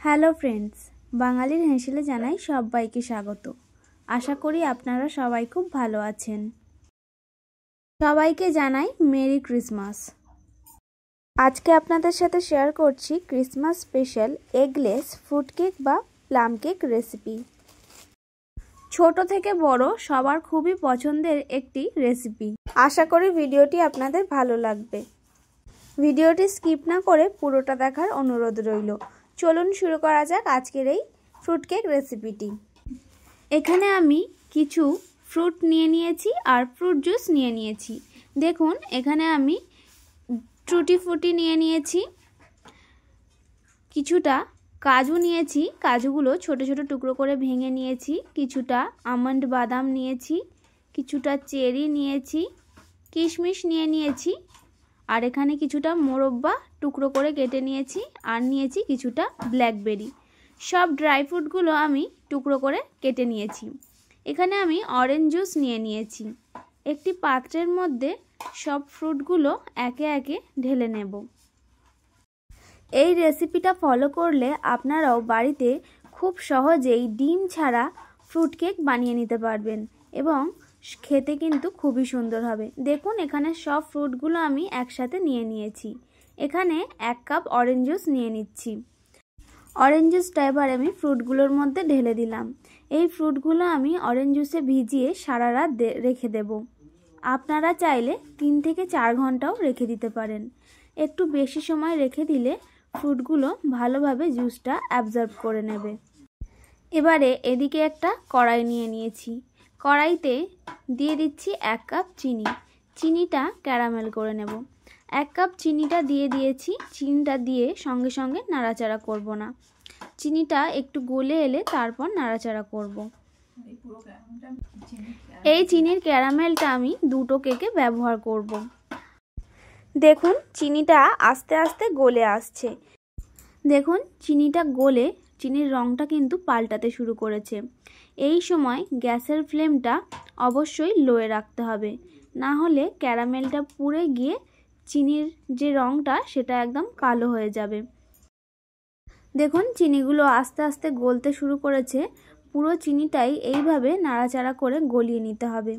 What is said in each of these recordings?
Hello friends, বাঙালির হেসেলে জানাই সবাইকে স্বাগত। আশা করি আপনারা সবাই খুব ভালো আছেন। সবাইকে জানাই মেরি ক্রিসমাস। আজকে আপনাদের সাথে শেয়ার করছি Christmas special eggless fruit cake বা প্লাম কেক রেসিপি। ছোট থেকে বড় সবার খুবই পছন্দের একটি রেসিপি। আশা করি ভিডিওটি আপনাদের ভালো লাগবে। ভিডিওটি স্কিপ না করে পুরোটা দেখার অনুরোধ রইল। চলুন শুরু করা যাক আজকের এই ফ্রুট কেক রেসিপিটি। এখানে আমি কিছু ফ্রুট নিয়ে নিয়েছি আর ফ্রুট জুস নিয়ে নিয়েছি। দেখুন এখানে আমি টুটি ফ্রুটি নিয়ে নিয়েছি, কিছুটা কাজু নিয়েছি, কাজুগুলো ছোট ছোট টুকরো করে ভেঙে নিয়েছি, কিছুটা আমন্ড বাদাম নিয়েছি, কিছুটা চেরি নিয়েছি, কিশমিশ নিয়ে নিয়েছি, আর এখানে কিছুটা মোরব্বা টুকরো করে কেটে নিয়েছি, আর নিয়েছি কিছুটা ব্ল্যাকবেরি। সব ড্রাই ফ্রুটগুলো আমি টুকরো করে কেটে নিয়েছি। এখানে আমি অরেঞ্জ জুস নিয়ে নিয়েছি। একটি পাত্রের মধ্যে সব ফ্রুটগুলো একে একে ঢেলে নেব। এই রেসিপিটা ফলো করলে আপনারাও বাড়িতে খুব সহজেই ডিম ছাড়া ফ্রুট কেক বানিয়ে নিতে পারবেন এবং খেতে কিন্তু খুবই সুন্দর হবে। দেখুন এখানে সব ফ্রুটগুলো আমি একসাথে নিয়ে নিয়েছি। এখানে 1 কাপ অরেঞ্জ জুস নিয়ে নিচ্ছি। অরেঞ্জ জুসটা এবার আমি ফ্রুটগুলোর মধ্যে ঢেলে দিলাম। এই ফ্রুটগুলো আমি অরেঞ্জ জুসে ভিজিয়ে সারা রাত রেখে দেব। আপনারা চাইলে 3 থেকে 4 ঘন্টাও রেখে দিতে পারেন। একটু বেশি সময় রেখে দিলে ফ্রুটগুলো ভালোভাবে জুসটা অ্যাবজর্ব করে নেবে। এবারে এদিকে একটা কড়াই নিয়ে নিয়েছি। কড়াইতে দিয়ে দিচ্ছি 1 কাপ চিনি। চিনিটা ক্যারামেল করে নেব। 1 কাপ চিনিটা দিয়ে দিয়েছি। চিনিটা দিয়ে সঙ্গে সঙ্গে নাড়াচাড়া করব না। চিনিটা একটু গলে এলে তারপর নাড়াচাড়া করব। এই চিনির ক্যারামেলটা আমি দুটো কেকে ব্যবহার করব। দেখুন চিনিটা আস্তে আস্তে গলে আসছে। দেখুন চিনিটা গলে চিনির রঙটা কিন্তু পাল্টাতে শুরু করেছে। এই সময় গ্যাসের ফ্লেমটা অবশ্যই লোয়ে রাখতে হবে, না হলে ক্যারামেলটা পুড়ে গিয়ে চিনির যে রঙটা সেটা একদম কালো হয়ে যাবে। দেখুন চিনিগুলো আস্তে আস্তে গলতে শুরু করেছে। পুরো চিনিটাই এইভাবে নাড়াচাড়া করে গলিয়ে নিতে হবে।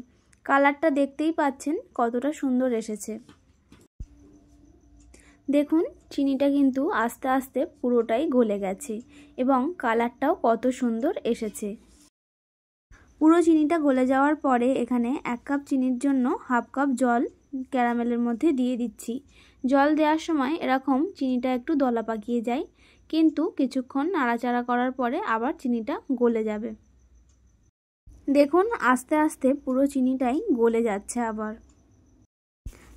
কালারটা দেখতেই পাচ্ছেন কতটা সুন্দর এসেছে। দেখুন চিনিটা কিন্তু আস্তে আস্তে পুরোটাই গলে গেছে এবং কালারটাও কত সুন্দর এসেছে। পুরো চিনিটা গলে যাওয়ার পরে এখানে 1 কাপ চিনির জন্য 1/2 কাপ জল ক্যারামেলের মধ্যে দিয়ে দিচ্ছি। জল দেওয়ার সময় এরকম চিনিটা একটু দলা পাকিয়ে যায়, কিন্তু কিছুক্ষণ নাড়াচাড়া করার পরে আবার চিনিটা গলে যাবে। দেখুন আস্তে আস্তে পুরো চিনিটাই গলে যাচ্ছে আবার।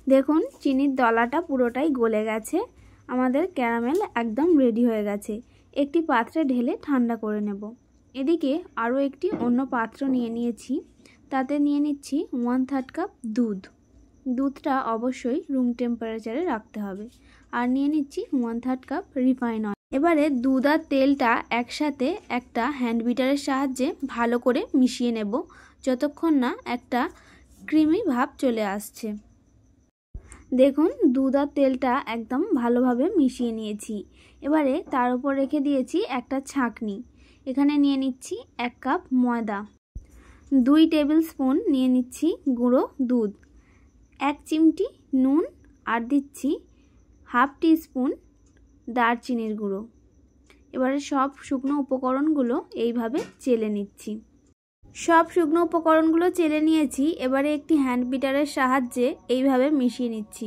দেখুন চিনির দলাটা পুরোটাই গলে গেছে। আমাদের ক্যারামেল একদম রেডি হয়ে গেছে। একটি পাত্রে ঢেলে ঠান্ডা করে নেব। এদিকে আরও একটি অন্য পাত্র নিয়ে নিয়েছি। তাতে নিয়ে নিচ্ছি 1/3 কাপ দুধ। দুধটা অবশ্যই রুম টেম্পারেচারে রাখতে হবে। আর নিয়ে নিচ্ছি 1/3 কাপ রিফাইন অয়েল। এবারে দুধ আর তেলটা একসাথে একটা হ্যান্ড বিটারের সাহায্যে ভালো করে মিশিয়ে নেব, যতক্ষণ না একটা ক্রিমি ভাব চলে আসছে। দেখুন দুধ আর তেলটা একদম ভালোভাবে মিশিয়ে নিয়েছি। এবারে তার উপর রেখে দিয়েছি একটা ছাঁকনি। এখানে নিয়ে নিচ্ছি 1 কাপ ময়দা, 2 টেবিল স্পুন নিয়ে নিচ্ছি গুঁড়ো দুধ, 1 চিমটি নুন, আর দিচ্ছি 1/2 টিস্পুন দারচিনির গুঁড়ো। এবারে সব শুকনো উপকরণগুলো এইভাবে চেলে নিচ্ছি। সব শুকনো উপকরণগুলো চেলে নিয়েছি। এবারে একটি হ্যান্ড বিটারের সাহায্যে এইভাবে মিশিয়ে নিচ্ছি।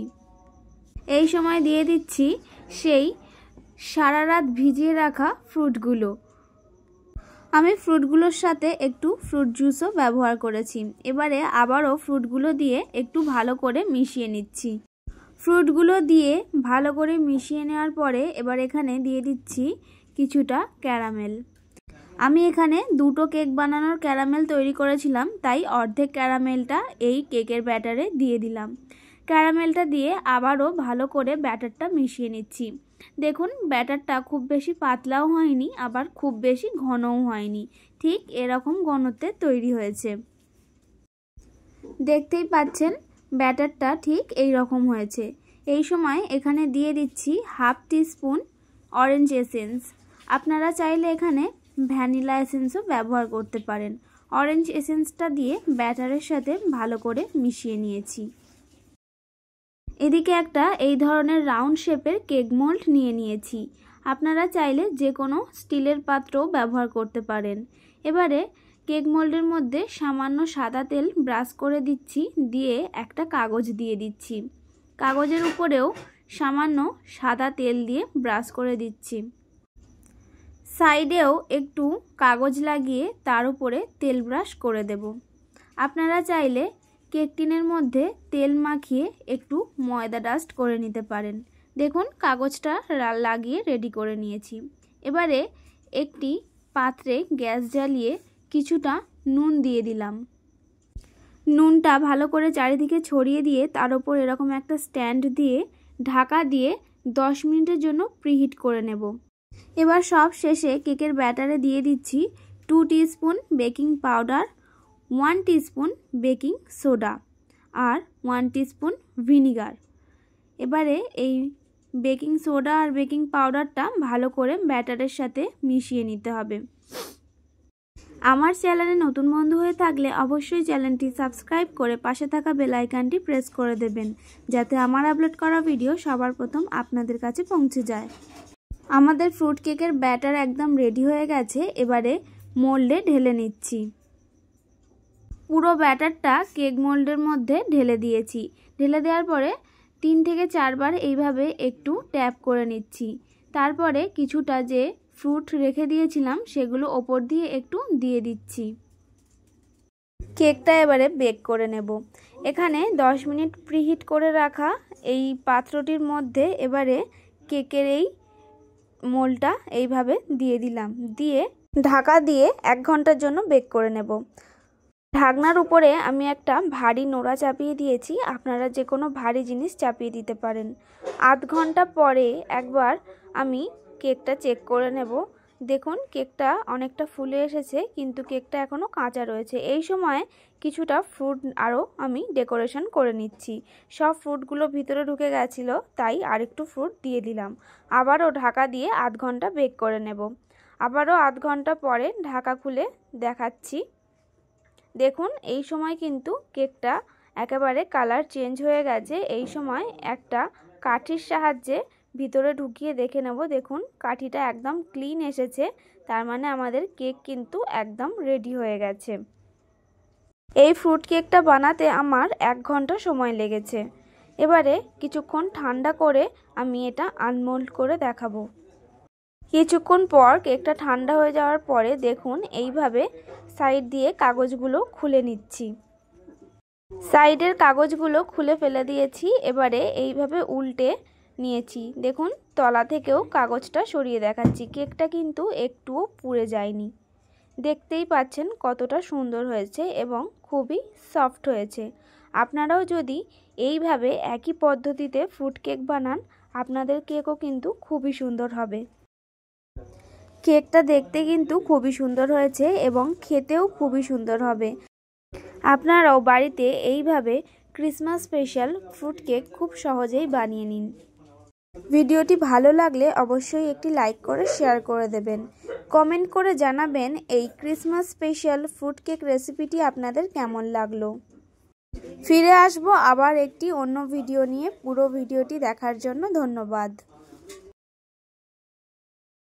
এই সময় দিয়ে দিচ্ছি সেই সারা রাত ভিজিয়ে রাখা ফ্রুটগুলো। আমি ফ্রুটগুলোর সাথে একটু ফ্রুট জুসও ব্যবহার করেছি। এবারে আবারও ফ্রুটগুলো দিয়ে একটু ভালো করে মিশিয়ে নিচ্ছি। ফ্রুটগুলো দিয়ে ভালো করে মিশিয়ে নেওয়ার পরে এবার এখানে দিয়ে দিচ্ছি কিছুটা ক্যারামেল। আমি এখানে 2টো কেক বানানোর ক্যারামেল তৈরি করেছিলাম, তাই অর্ধেক ক্যারামেলটা এই কেকের ব্যাটারে দিয়ে দিলাম। ক্যারামেলটা দিয়ে আবারও ভালো করে ব্যাটারটা মিশিয়ে নিচ্ছি। দেখুন ব্যাটারটা খুব বেশি পাতলাও হয়নি, আবার খুব বেশি ঘনও হয়নি, ঠিক এরকম ঘনত্বে তৈরি হয়েছে। দেখতেই পাচ্ছেন ব্যাটারটা ঠিক এই রকম হয়েছে। এই সময় এখানে দিয়ে দিচ্ছি 1/2 টিস্পুন অরেঞ্জ এসেন্স। আপনারা চাইলে এখানে ভ্যানিলা এসেন্সও ব্যবহার করতে পারেন। অরেঞ্জ এসেন্সটা দিয়ে ব্যাটারের সাথে ভালো করে মিশিয়ে নিয়েছি। এদিকে একটা এই ধরনের রাউন্ড শেপের কেক মোল্ড নিয়ে নিয়েছি। আপনারা চাইলে যে কোনো স্টিলের পাত্রও ব্যবহার করতে পারেন। এবারে কেক মোল্ডের মধ্যে সামান্য সাদা তেল ব্রাশ করে দিচ্ছি, দিয়ে একটা কাগজ দিয়ে দিচ্ছি। কাগজের উপরেও সামান্য সাদা তেল দিয়ে ব্রাশ করে দিচ্ছি। সাইডেও একটু কাগজ লাগিয়ে তার উপরে তেল ব্রাশ করে দেব। আপনারা চাইলে কেক টিনের মধ্যে তেল মাখিয়ে একটু ময়দা ডাস্ট করে নিতে পারেন। দেখুন কাগজটা লাগিয়ে রেডি করে নিয়েছি। এবারে একটি পাত্রে গ্যাস জ্বালিয়ে কিছুটা নুন দিয়ে দিলাম। নুনটা ভালো করে চারিদিকে ছড়িয়ে দিয়ে তার উপর এরকম একটা স্ট্যান্ড দিয়ে ঢাকা দিয়ে 10 মিনিটের জন্য প্রিহিট করে নেব। এবার সব শেষে কেকের ব্যাটারে দিয়ে দিচ্ছি 2 teaspoon baking powder, 1 teaspoon baking soda আর 1 টিস্পুন ভিনিগার। এবারে এই বেকিং সোডা আর বেকিং পাউডারটা ভালো করে ব্যাটারের সাথে মিশিয়ে নিতে হবে। আমার চ্যানেলে নতুন বন্ধু হয়ে থাকলে অবশ্যই চ্যানেলটি সাবস্ক্রাইব করে পাশে থাকা বেল আইকনটি প্রেস করে দেবেন, যাতে আমার আপলোড করা ভিডিও সবার প্রথম আপনাদের কাছে পৌঁছে যায়। আমাদের ফ্রুট কেকের ব্যাটার একদম রেডি হয়ে গেছে। এবারে মোল্ডে ঢেলে নিচ্ছি। পুরো ব্যাটারটা কেক মোল্ডের মধ্যে ঢেলে দিয়েছি। ঢেলে দেওয়ার পরে 3 থেকে 4 বার এইভাবে একটু ট্যাপ করে নিচ্ছি। তারপরে কিছুটা যে ফ্রুট রেখে দিয়েছিলাম সেগুলো ওপর দিয়ে একটু দিয়ে দিচ্ছি। কেকটা এবারে বেক করে নেব। এখানে 10 মিনিট প্রিহিট করে রাখা এই পাত্রটির মধ্যে এবারে কেকের এই মোল্ডটা এইভাবে দিয়ে দিলাম, দিয়ে ঢাকা দিয়ে 1 ঘন্টার জন্য বেক করে নেব। ঢাকনার উপরে আমি একটা ভারী নোড়া চাপিয়ে দিয়েছি। আপনারা যে কোনো ভারী জিনিস চাপিয়ে দিতে পারেন। আধ ঘন্টা পরে একবার আমি কেকটা চেক করে নেব। দেখুন কেকটা অনেকটা ফুলে এসেছে, কিন্তু কেকটা এখনও কাঁচা রয়েছে। এই সময় কিছুটা ফ্রুট আরও আমি ডেকোরেশন করে নিচ্ছি। সব ফ্রুটগুলো ভিতরে ঢুকে গেছিলো, তাই আরেকটু ফ্রুট দিয়ে দিলাম। আবারও ঢাকা দিয়ে আধ ঘন্টা বেক করে নেব। আবারও আধ ঘন্টা পরে ঢাকা খুলে দেখাচ্ছি। দেখুন এই সময় কিন্তু কেকটা একেবারে কালার চেঞ্জ হয়ে গেছে। এই সময় একটা কাঠির সাহায্যে ভিতরে ঢুকিয়ে দেখে নেব। দেখুন কাঠিটা একদম ক্লিন এসেছে, তার মানে আমাদের কেক কিন্তু একদম রেডি হয়ে গেছে। এই ফ্রুট কেকটা বানাতে আমার 1 ঘন্টা সময় লেগেছে। এবারে কিছুক্ষণ ঠান্ডা করে আমি এটা আনমোল্ড করে দেখাবো। কিছুক্ষণ পর কেকটা ঠান্ডা হয়ে যাওয়ার পরে দেখুন এইভাবে সাইড দিয়ে কাগজগুলো খুলে নিচ্ছি। সাইডের কাগজগুলো খুলে ফেলে দিয়েছি। এবারে এইভাবে উল্টে নিয়েছি। দেখুন তলা থেকেও কাগজটা সরিয়ে দেখাচ্ছি। কেকটা কিন্তু একটুও পুড়ে যায়নি। দেখতেই পাচ্ছেন কতটা সুন্দর হয়েছে এবং খুবই সফট হয়েছে। আপনারাও যদি এইভাবে একই পদ্ধতিতে ফ্রুট কেক বানান, আপনাদের কেকও কিন্তু খুবই সুন্দর হবে। কেকটা দেখতে কিন্তু খুবই সুন্দর হয়েছে এবং খেতেও খুবই সুন্দর হবে। আপনারাও বাড়িতে এইভাবে ক্রিসমাস স্পেশাল ফ্রুট কেক খুব সহজেই বানিয়ে নিন। ভিডিওটি ভালো লাগলে অবশ্যই একটি লাইক করে শেয়ার করে দেবেন। কমেন্ট করে জানাবেন এই ক্রিসমাস স্পেশাল ফ্রুট কেক রেসিপিটি আপনাদের কেমন লাগলো। ফিরে আসবো আবার একটি অন্য ভিডিও নিয়ে। পুরো ভিডিওটি দেখার জন্য ধন্যবাদ।